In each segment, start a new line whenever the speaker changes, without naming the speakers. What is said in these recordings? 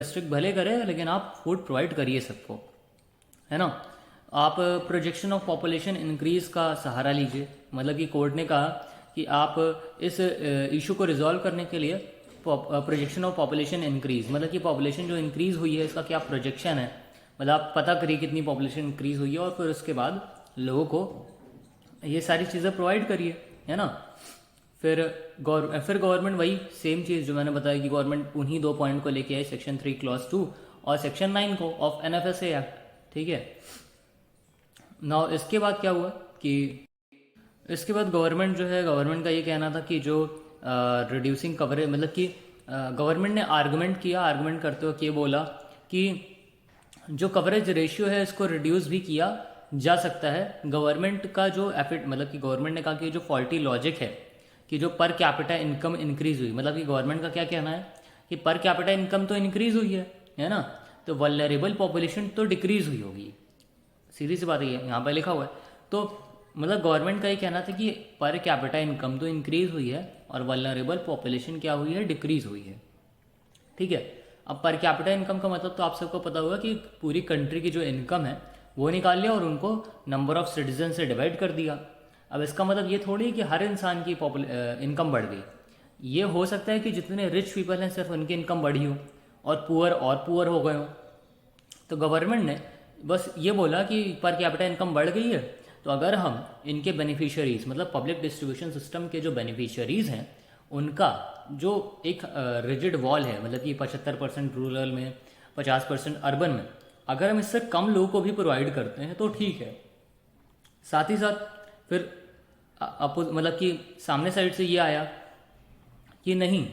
Restrict भले करें लेकिन आप फूड प्रोवाइड करिए सबको, है ना। आप प्रोजेक्शन ऑफ पॉपुलेशन इंक्रीज का सहारा लीजिए, मतलब कि कोर्ट ने कहा कि आप इस इशू को रिजॉल्व करने के लिए प्रोजेक्शन ऑफ पॉपुलेशन इंक्रीज, मतलब कि पॉपुलेशन जो इंक्रीज हुई है इसका क्या प्रोजेक्शन है, मतलब आप पता करिए कितनी पॉपुलेशन इंक्रीज हुई है और फिर उसके बाद लोगों को ये सारी चीज़ें प्रोवाइड करिए, है ना। फिर गवर्नमेंट वही सेम चीज़ जो मैंने बताया कि गवर्नमेंट उन्हीं 2 पॉइंट को लेके आई, सेक्शन 3 क्लॉज 2 और सेक्शन 9 को ऑफ NFSA एक्ट, ठीक है। नाउ इसके बाद क्या हुआ कि इसके बाद गवर्नमेंट का ये कहना था कि जो रिड्यूसिंग कवरेज, मतलब कि गवर्नमेंट ने आर्गुमेंट करते हुए ये बोला कि जो कवरेज रेशियो है इसको रिड्यूस भी किया जा सकता है। गवर्नमेंट का जो एफिट, मतलब कि गवर्नमेंट ने कहा कि जो फॉल्टी लॉजिक है कि जो पर कैपिटा इनकम इंक्रीज हुई, मतलब कि गवर्नमेंट का क्या कहना है कि पर कैपिटा इनकम तो इंक्रीज हुई है ना, तो वल्नरेबल पॉपुलेशन तो डिक्रीज हुई होगी, सीधी सी बात है, यहाँ पर लिखा हुआ है। तो मतलब गवर्नमेंट का ये कहना था कि पर कैपिटा इनकम तो इंक्रीज हुई है और वल्नरेबल पॉपुलेशन क्या हुई है, डिक्रीज हुई है, ठीक है। अब पर कैपिटा इनकम का मतलब तो आप सबको पता होगा कि पूरी कंट्री की जो इनकम है वो निकाल लिया और उनको नंबर ऑफ सिटीजन से डिवाइड कर दिया। अब इसका मतलब ये थोड़ी कि हर इंसान की इनकम बढ़ गई, ये हो सकता है कि जितने रिच पीपल हैं सिर्फ उनकी इनकम बढ़ी हो और पुअर हो गए हो। तो गवर्नमेंट ने बस ये बोला कि पर कैपिटा इनकम बढ़ गई है, तो अगर हम इनके बेनिफिशियरीज, मतलब पब्लिक डिस्ट्रीब्यूशन सिस्टम के जो बेनिफिशियरीज हैं उनका जो एक रिजिड वॉल है, मतलब कि 75% रूरल में 50% अर्बन में, अगर हम इससे कम लोगों को भी प्रोवाइड करते हैं तो ठीक है। साथ ही साथ फिर मतलब कि सामने साइड से ये आया कि नहीं,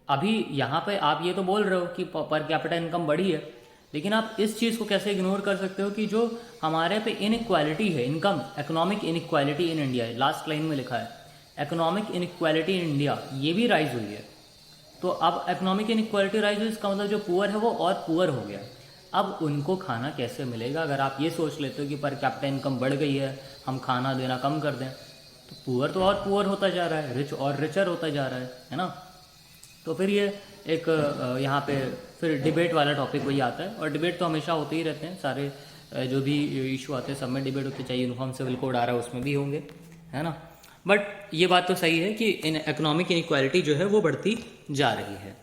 अभी यहाँ पे आप ये तो बोल रहे हो कि पर कैपिटा इनकम बढ़ी है, लेकिन आप इस चीज़ को कैसे इग्नोर कर सकते हो कि जो हमारे पे इनइक्वालिटी है, income economic inequality in India, last line में लिखा है इकोनॉमिक इनइक्वालिटी इन इंडिया, ये भी राइज हुई है। तो अब इकोनॉमिक इनइक्वालिटी राइज हुई, इसका मतलब जो पुअर है वो और पुअर हो गया। अब उनको खाना कैसे मिलेगा? अगर आप ये सोच लेते हो कि पर कैपिटा इनकम बढ़ गई है, हम खाना देना कम कर दें, तो पुअर तो और पुअर होता जा रहा है, रिच और रिचर होता जा रहा है ना। तो फिर ये एक यहाँ पे फिर डिबेट वाला टॉपिक वही आता है, और डिबेट तो हमेशा होते ही रहते हैं, सारे जो भी इशू आते हैं सब में डिबेट होते, चाहिए यूनिफॉर्म सिविल कोड आ रहा है उसमें भी होंगे, है ना। बट ये बात तो सही है कि इन इकोनॉमिक इनइक्वालिटी जो है वो बढ़ती जा रही है।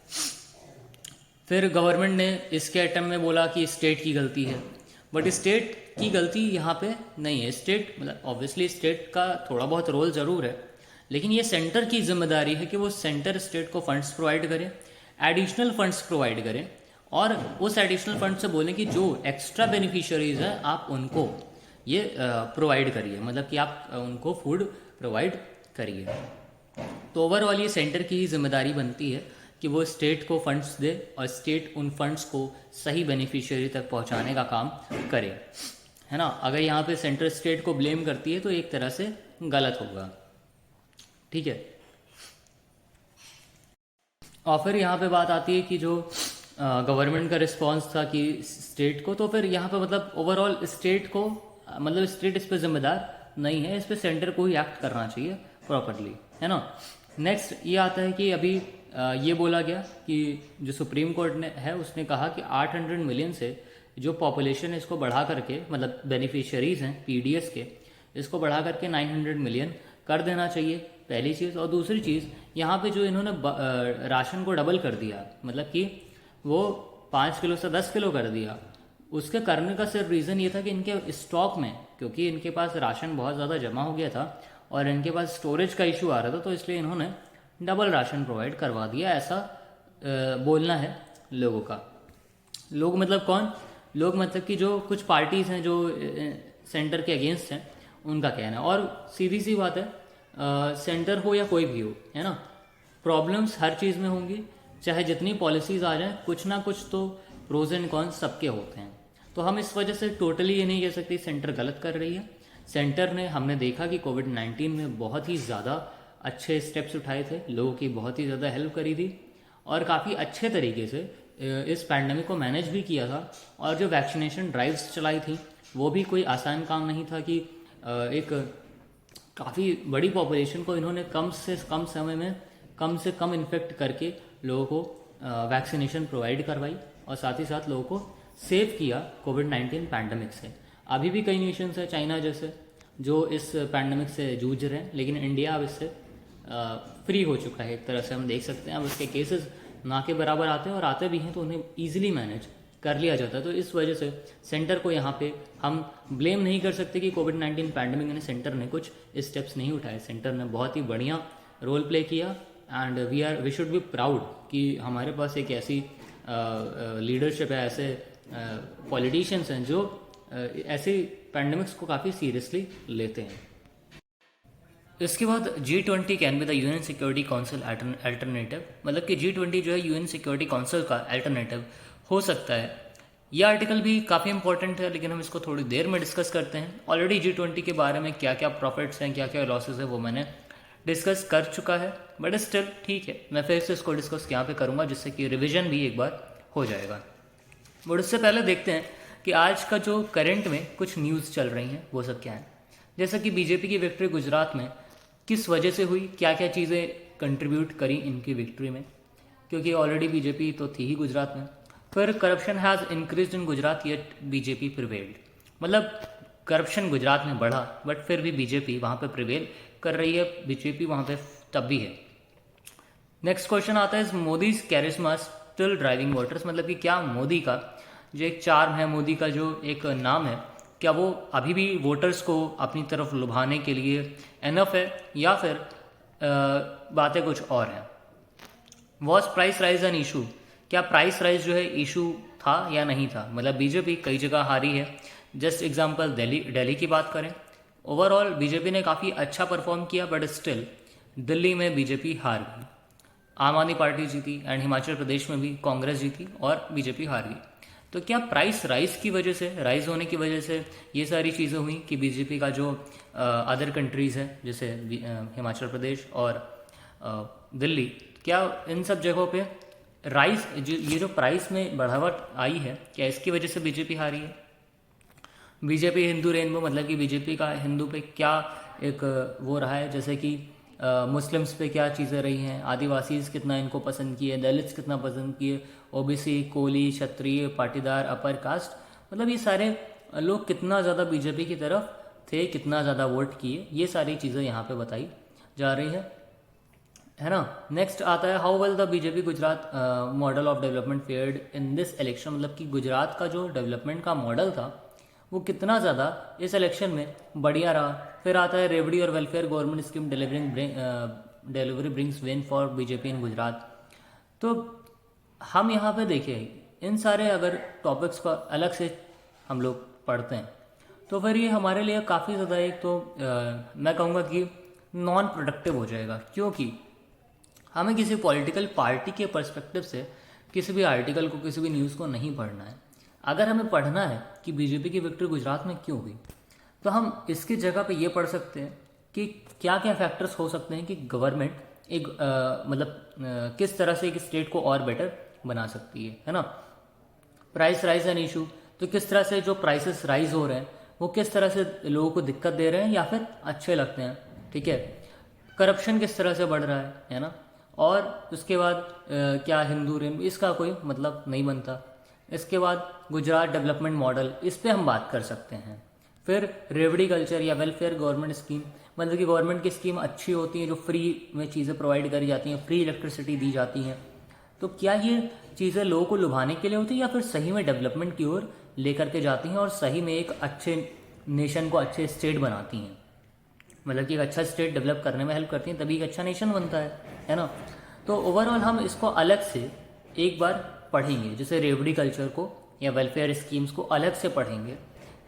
फिर गवर्नमेंट ने इसके आइटम में बोला कि स्टेट की गलती है, बट स्टेट की गलती यहाँ पे नहीं है। स्टेट मतलब ऑब्वियसली स्टेट का थोड़ा बहुत रोल ज़रूर है, लेकिन ये सेंटर की जिम्मेदारी है कि वो सेंटर स्टेट को फंड्स प्रोवाइड करे, एडिशनल फंड्स प्रोवाइड करें, और उस एडिशनल फंड से बोलें कि जो एक्स्ट्रा बेनिफिशियरीज हैं आप उनको ये प्रोवाइड करिए, मतलब कि आप उनको फूड प्रोवाइड करिए। तो ओवरऑल ये सेंटर की ही जिम्मेदारी बनती है कि वो स्टेट को फंड्स दे और स्टेट उन फंड्स को सही बेनिफिशियरी तक पहुंचाने का काम करे, है ना। अगर यहाँ पे सेंटर स्टेट को ब्लेम करती है तो एक तरह से गलत होगा, ठीक है। और फिर यहाँ पे बात आती है कि जो गवर्नमेंट का रिस्पांस था कि स्टेट को, तो फिर यहाँ पे मतलब ओवरऑल स्टेट को मतलब स्टेट इस पर जिम्मेदार नहीं है, इस पर सेंटर को ही एक्ट करना चाहिए प्रॉपरली, है ना। नेक्स्ट ये आता है कि अभी ये बोला गया कि जो सुप्रीम कोर्ट ने है उसने कहा कि 800 मिलियन से जो पॉपुलेशन है इसको बढ़ा करके, मतलब बेनिफिशियरीज हैं PDS के, इसको बढ़ा करके 900 मिलियन कर देना चाहिए, पहली चीज़। और दूसरी चीज़ यहाँ पे जो इन्होंने राशन को डबल कर दिया, मतलब कि वो 5 किलो से 10 किलो कर दिया, उसके करने का सिर्फ रीज़न ये था कि इनके स्टॉक में, क्योंकि इनके पास राशन बहुत ज़्यादा जमा हो गया था और इनके पास स्टोरेज का इशू आ रहा था, तो इसलिए इन्होंने डबल राशन प्रोवाइड करवा दिया, ऐसा बोलना है लोगों का। लोग मतलब कौन लोग, मतलब कि जो कुछ पार्टीज़ हैं जो सेंटर के अगेंस्ट हैं, उनका कहना है। और सीधी सी बात है, सेंटर हो या कोई भी हो, है ना, प्रॉब्लम्स हर चीज़ में होंगी, चाहे जितनी पॉलिसीज़ आ जाएं, कुछ ना कुछ तो प्रोज एंड कॉन्स सबके होते हैं। तो हम इस वजह से टोटली ये नहीं कह सकते सेंटर गलत कर रही है। सेंटर ने, हमने देखा कि कोविड-19 में बहुत ही ज़्यादा अच्छे स्टेप्स उठाए थे, लोगों की बहुत ही ज़्यादा हेल्प करी थी और काफ़ी अच्छे तरीके से इस पैंडमिक को मैनेज भी किया था। और जो वैक्सीनेशन ड्राइव्स चलाई थी वो भी कोई आसान काम नहीं था कि एक काफ़ी बड़ी पॉपुलेशन को इन्होंने कम से कम समय में कम से कम इन्फेक्ट करके लोगों को वैक्सीनेशन प्रोवाइड करवाई और साथ ही साथ लोगों को सेव किया कोविड-19 पैंडमिक से। अभी भी कई नेशंस है चाइना जैसे जो इस पैंडमिक से जूझ रहे हैं, लेकिन इंडिया अब इससे फ्री हो चुका है। एक तरह से हम देख सकते हैं अब उसके केसेस ना के बराबर आते हैं, और आते भी हैं तो उन्हें ईजिली मैनेज कर लिया जाता है। तो इस वजह से सेंटर को यहाँ पे हम ब्लेम नहीं कर सकते कि कोविड-19 पैंडमिक में सेंटर ने कुछ स्टेप्स नहीं उठाए। सेंटर ने बहुत ही बढ़िया रोल प्ले किया, and we should be proud कि हमारे पास एक ऐसी लीडरशिप है, ऐसे पॉलिटिशियंस हैं जो ऐसे पैंडमिक्स को काफ़ी सीरियसली लेते हैं। इसके बाद G20 can be the UN security council alternative, मतलब कि G20 जो है यूएन सिक्योरिटी काउंसिल का अल्टरनेटिव हो सकता है। यह आर्टिकल भी काफ़ी इंपॉर्टेंट है, लेकिन हम इसको थोड़ी देर में डिस्कस करते हैं। ऑलरेडी G20 के बारे में क्या क्या प्रॉफिट्स हैं, क्या क्या लॉसेस है, वो मैंने डिस्कस कर चुका है, बट स्टिल ठीक है, मैं फिर से इसको डिस्कस यहाँ पे करूँगा जिससे कि रिविजन भी एक बार हो जाएगा। बट उससे पहले देखते हैं कि आज का जो करंट में कुछ न्यूज़ चल रही हैं वो सब क्या है। जैसा कि बीजेपी की विक्ट्री गुजरात में किस वजह से हुई, क्या क्या चीज़ें कंट्रीब्यूट करी इनकी विक्ट्री में, क्योंकि ऑलरेडी बीजेपी तो थी ही गुजरात में। फिर corruption has increased in Gujarat yet BJP prevailed, मतलब करप्शन गुजरात में बढ़ा बट फिर भी बीजेपी वहाँ पे प्रिवेल कर रही है, बीजेपी वहाँ पे तब भी है। नेक्स्ट क्वेश्चन आता है, मोदी कैरिस्मा स्टिल ड्राइविंग वोटर्स, मतलब कि क्या मोदी का जो एक चार्म है, मोदी का जो एक नाम है, क्या वो अभी भी वोटर्स को अपनी तरफ लुभाने के लिए एनफ है, या फिर बातें कुछ और हैं। Was price rise an issue, क्या प्राइस राइज जो है इशू था या नहीं था, मतलब बीजेपी कई जगह हारी है। जस्ट एग्जांपल दिल्ली की बात करें, ओवरऑल बीजेपी ने काफ़ी अच्छा परफॉर्म किया, बट स्टिल दिल्ली में बीजेपी हार गई। आम आदमी पार्टी जीती, एंड हिमाचल प्रदेश में भी कांग्रेस जीती और बीजेपी हार गई। तो क्या प्राइस राइज की वजह से, राइज होने की वजह से ये सारी चीज़ें हुई कि बीजेपी का जो अदर कंट्रीज़ है जैसे हिमाचल प्रदेश और दिल्ली, क्या इन सब जगहों पे राइस ये जो प्राइस में बढ़ावट आई है, क्या इसकी वजह से बीजेपी हारी है। बीजेपी हिंदू रेनबो, मतलब कि बीजेपी का हिंदू पे क्या एक वो रहा है, जैसे कि मुस्लिम्स पे क्या चीज़ें रही हैं, आदिवासीज़ कितना इनको पसंद किए, दलित्स कितना पसंद किए, ओबीसी, कोली, क्षत्रिय, पाटीदार, अपर कास्ट, मतलब ये सारे लोग कितना ज़्यादा बीजेपी की तरफ थे, कितना ज़्यादा वोट किए, ये सारी चीज़ें यहाँ पे बताई जा रही है ना। नेक्स्ट आता है, how well the BJP Gujarat model of development fared in this election, मतलब कि गुजरात का जो डेवलपमेंट का मॉडल था वो कितना ज़्यादा इस इलेक्शन में बढ़िया रहा। फिर आता है, रेवड़ी और welfare government scheme delivery brings win for BJP in Gujarat. तो हम यहाँ पे देखें, इन सारे अगर टॉपिक्स का अलग से हम लोग पढ़ते हैं तो फिर ये हमारे लिए काफ़ी ज़्यादा एक तो मैं कहूँगा कि नॉन प्रोडक्टिव हो जाएगा, क्योंकि हमें किसी पॉलिटिकल पार्टी के पर्सपेक्टिव से किसी भी आर्टिकल को, किसी भी न्यूज़ को नहीं पढ़ना है। अगर हमें पढ़ना है कि बीजेपी की विक्ट्री गुजरात में क्यों हुई, तो हम इसकी जगह पे ये पढ़ सकते हैं कि क्या क्या फैक्टर्स हो सकते हैं कि गवर्नमेंट एक किस तरह से एक स्टेट को और बेटर बना सकती है ना। प्राइस राइज एन इशू, तो किस तरह से जो प्राइसेस राइज हो रहे हैं वो किस तरह से लोगों को दिक्कत दे रहे हैं या फिर अच्छे लगते हैं, ठीक है। करप्शन किस तरह से बढ़ रहा है ना। और उसके बाद क्या हिंदू रेन, इसका कोई मतलब नहीं बनता। इसके बाद गुजरात डेवलपमेंट मॉडल, इस पे हम बात कर सकते हैं। फिर रेवड़ी कल्चर या वेलफेयर गवर्नमेंट स्कीम, मतलब कि गवर्नमेंट की स्कीम अच्छी होती है जो फ्री में चीज़ें प्रोवाइड करी जाती हैं, फ्री इलेक्ट्रिसिटी दी जाती हैं, तो क्या ये चीज़ें लोगों को लुभाने के लिए होती है या फिर सही में डेवलपमेंट की ओर लेकर के जाती हैं और सही में एक अच्छे नेशन को, अच्छे स्टेट बनाती हैं, मतलब कि एक अच्छा स्टेट डेवलप करने में हेल्प करती हैं, तभी एक अच्छा नेशन बनता है ना। तो ओवरऑल हम इसको अलग से एक बार पढ़ेंगे, जैसे रेवड़ी कल्चर को या वेलफेयर स्कीम्स को अलग से पढ़ेंगे।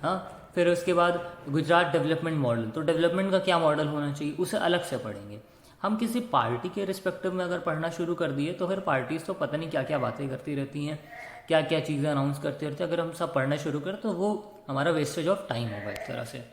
हाँ, फिर उसके बाद गुजरात डेवलपमेंट मॉडल, तो डेवलपमेंट का क्या मॉडल होना चाहिए उसे अलग से पढ़ेंगे। हम किसी पार्टी के रिस्पेक्टिव में अगर पढ़ना शुरू कर दिए तो फिर पार्टीज तो पता नहीं क्या क्या बातें करती रहती हैं, क्या क्या चीज़ें अनाउंस करती रहती हैं। अगर हम सब पढ़ना शुरू करें तो वो हमारा वेस्टेज ऑफ टाइम होगा एक तरह से।